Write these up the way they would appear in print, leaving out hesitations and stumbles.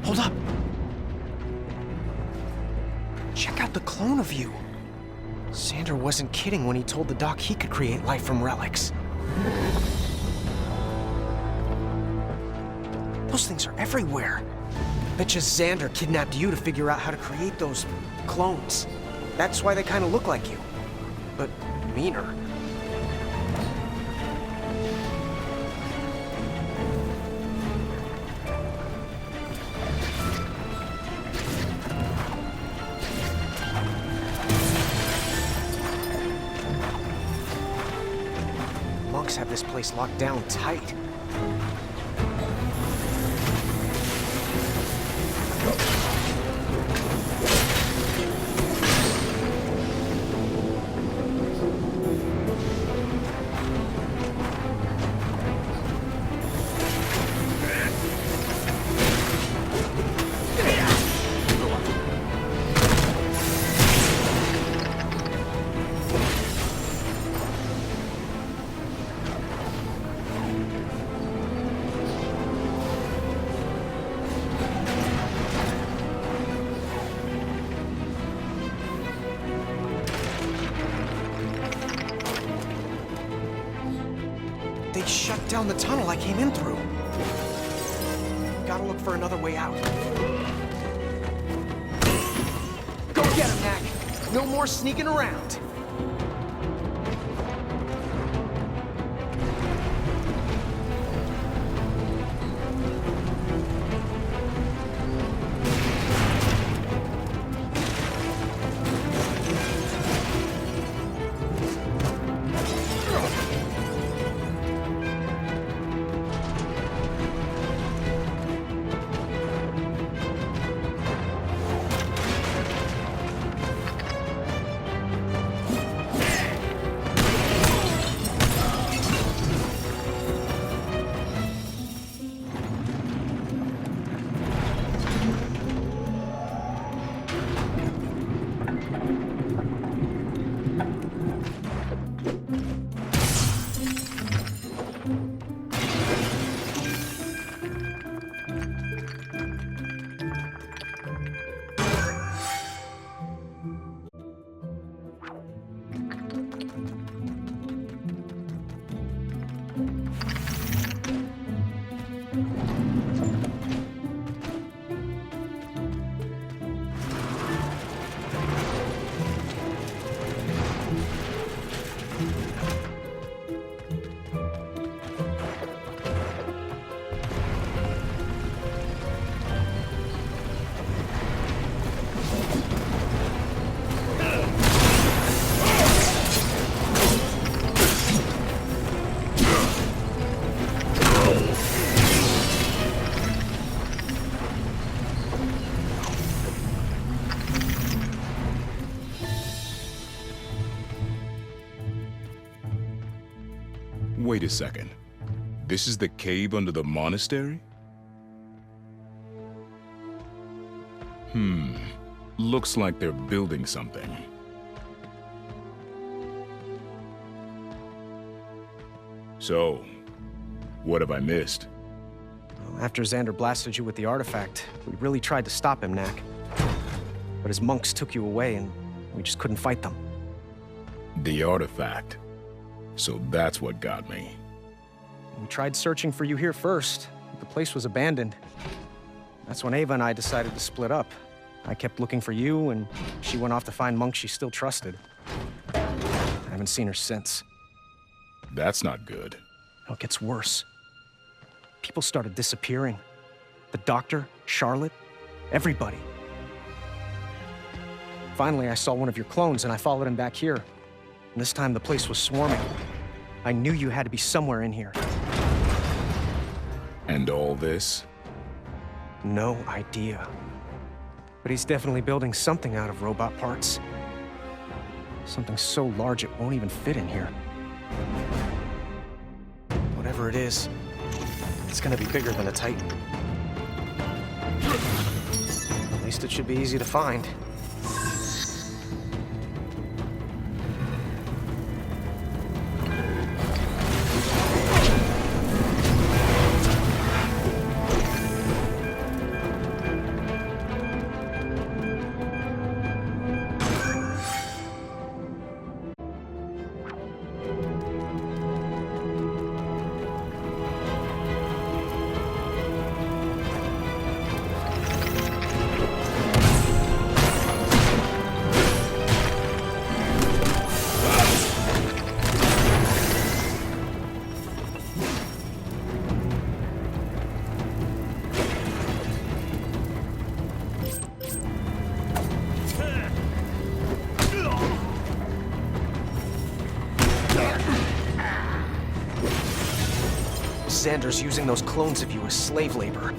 Hold up! Check out the clone of you. Xander wasn't kidding when he told the doc he could create life from relics. Those things are everywhere. Betcha Xander kidnapped you to figure out how to create those clones. That's why they kind of look like you. But meaner. Have this place locked down tight. They shut down the tunnel I came in through. Gotta look for another way out. Go get him, Knack! No more sneaking around! Wait a second. This is the cave under the monastery? Looks like they're building something. So, what have I missed? Well, after Xander blasted you with the artifact, we really tried to stop him, Knack. But his monks took you away, and we just couldn't fight them. The artifact. So that's what got me. We tried searching for you here first, but the place was abandoned. That's when Ava and I decided to split up. I kept looking for you, and she went off to find monks she still trusted. I haven't seen her since. That's not good. No, it gets worse. People started disappearing. The doctor, Charlotte, everybody. Finally, I saw one of your clones, and I followed him back here. And this time, the place was swarming. I knew you had to be somewhere in here. And all this? No idea. But he's definitely building something out of robot parts. Something so large it won't even fit in here. Whatever it is, it's gonna be bigger than a Titan. At least it should be easy to find. Xander's using those clones of you as slave labor.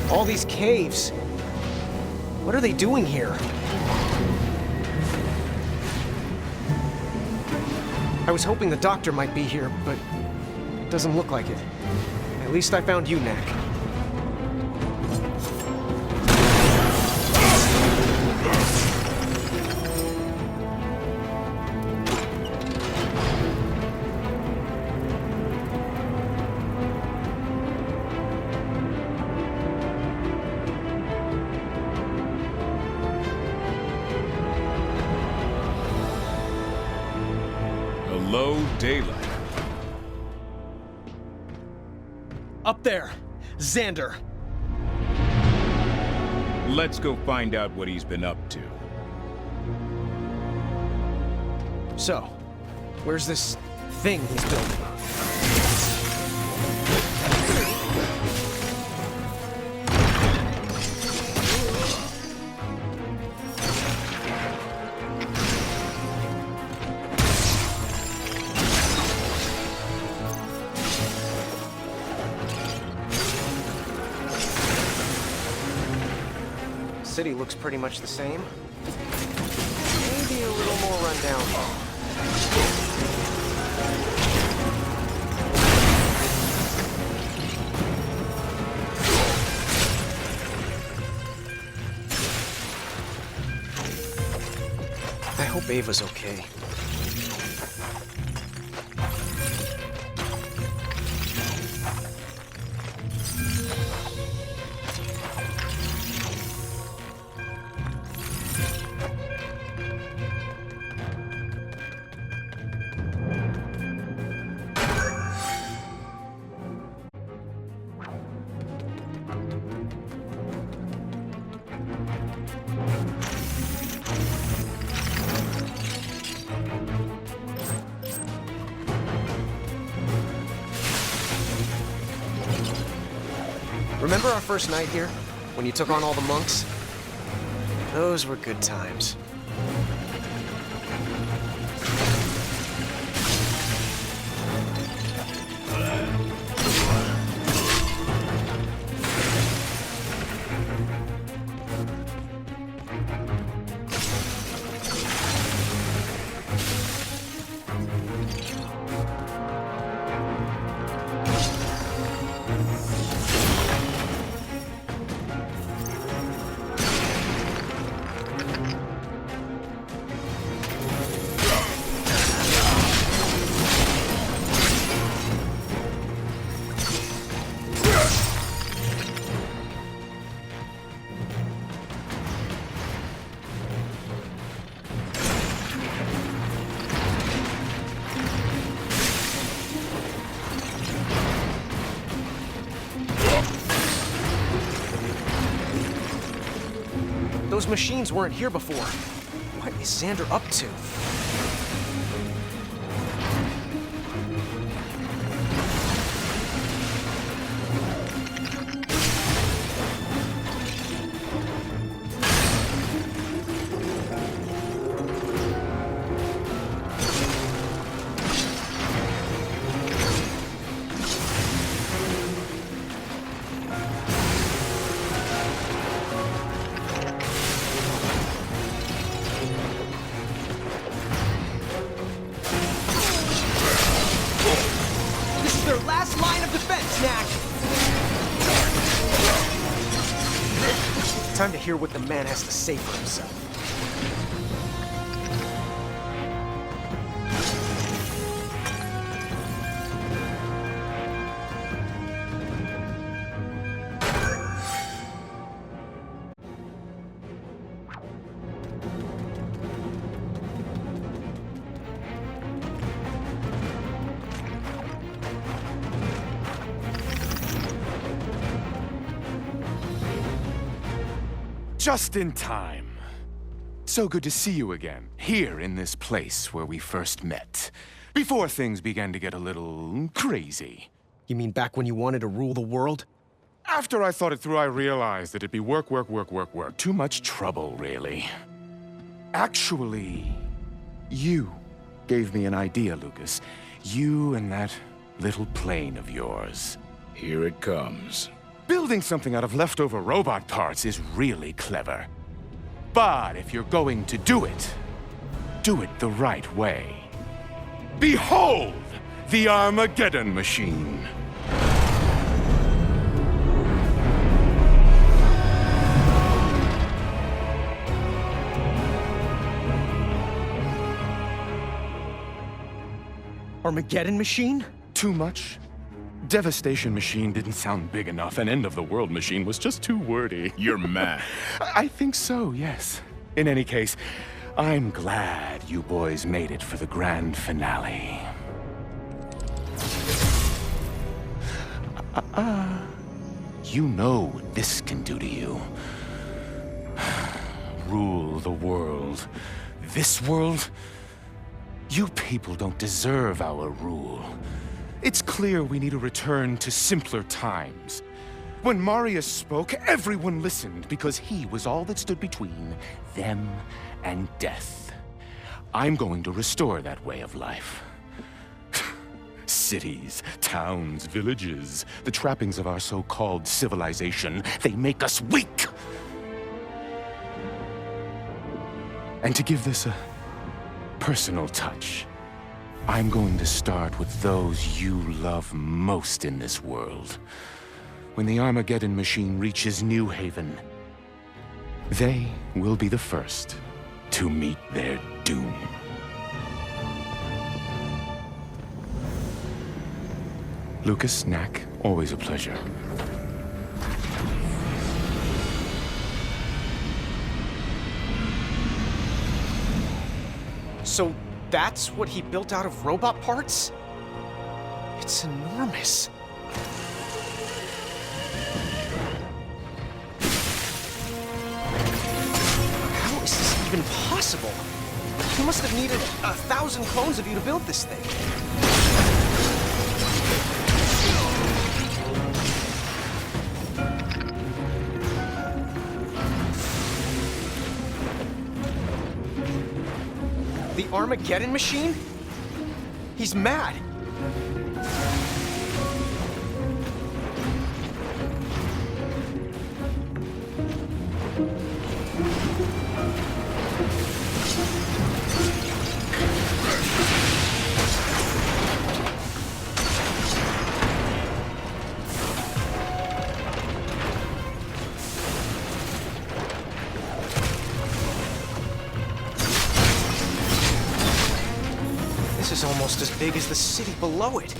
All these caves. What are they doing here? I was hoping the doctor might be here, but it doesn't look like it. At least I found you, Knack. Hello, daylight. Up there! Xander! Let's go find out what he's been up to. So, where's this thing he's building? City looks pretty much the same. Maybe a little more rundown. I hope Ava's okay. Remember our first night here? When you took on all the monks? Those were good times. Those machines weren't here before. What is Xander up to? Their last line of defense, Knack! Time to hear what the man has to say for himself. Just in time. So good to see you again, here in this place where we first met, before things began to get a little crazy. You mean back when you wanted to rule the world? After I thought it through, I realized that it'd be work. Too much trouble, really. Actually, you gave me an idea, Lucas. You and that little plane of yours. Here it comes. Building something out of leftover robot parts is really clever. But if you're going to do it the right way. Behold, the Armageddon Machine. Armageddon Machine? Too much? Devastation Machine didn't sound big enough, and End of the World Machine was just too wordy. You're mad. I think so, yes. In any case, I'm glad you boys made it for the grand finale. You know what this can do to you. Rule the world. This world? You people don't deserve our rule. It's clear we need a return to simpler times. When Marius spoke, everyone listened because he was all that stood between them and death. I'm going to restore that way of life. Cities, towns, villages, the trappings of our so-called civilization, they make us weak. And to give this a personal touch, I'm going to start with those you love most in this world. When the Armageddon Machine reaches New Haven, they will be the first to meet their doom. Lucas, Knack, always a pleasure. So that's what he built out of robot parts? It's enormous. How is this even possible? He must have needed 1,000 clones of you to build this thing. The Armageddon Machine? He's mad. This is almost as big as the city below it.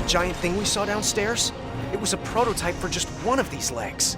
giant thing we saw downstairs? It was a prototype for just one of these legs.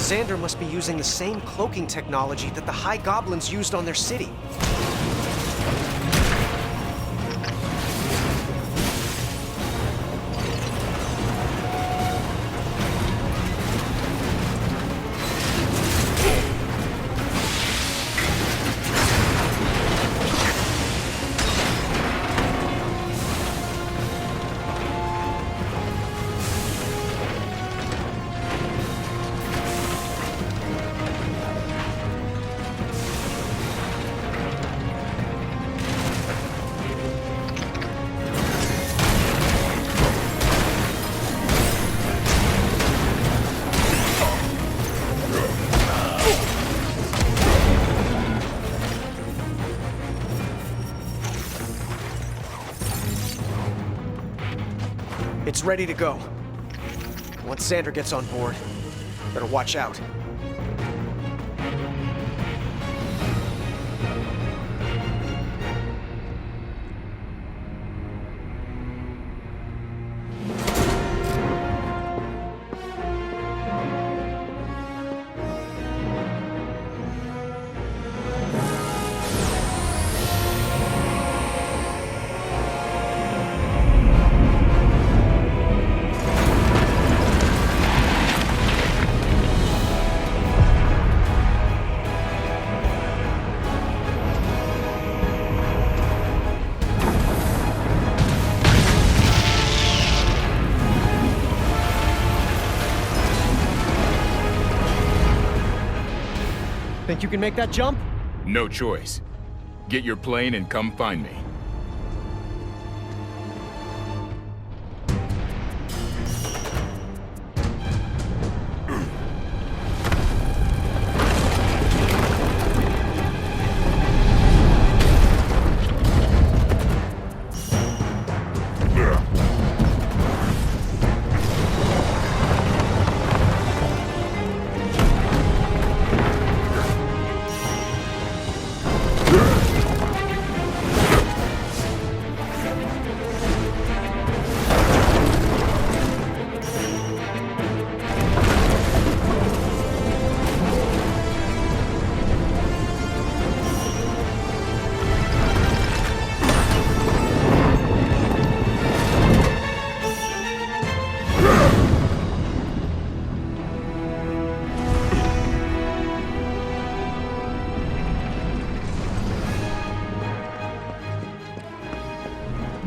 Xander must be using the same cloaking technology that the High Goblins used on their city. It's ready to go. Once Xander gets on board, better watch out. Think you can make that jump? No choice. Get your plane and come find me.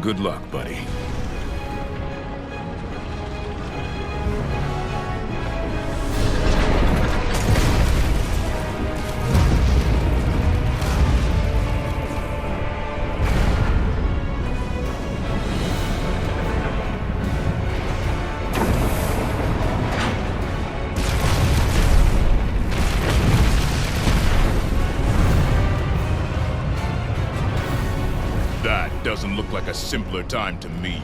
Good luck, buddy. Doesn't look like a simpler time to me.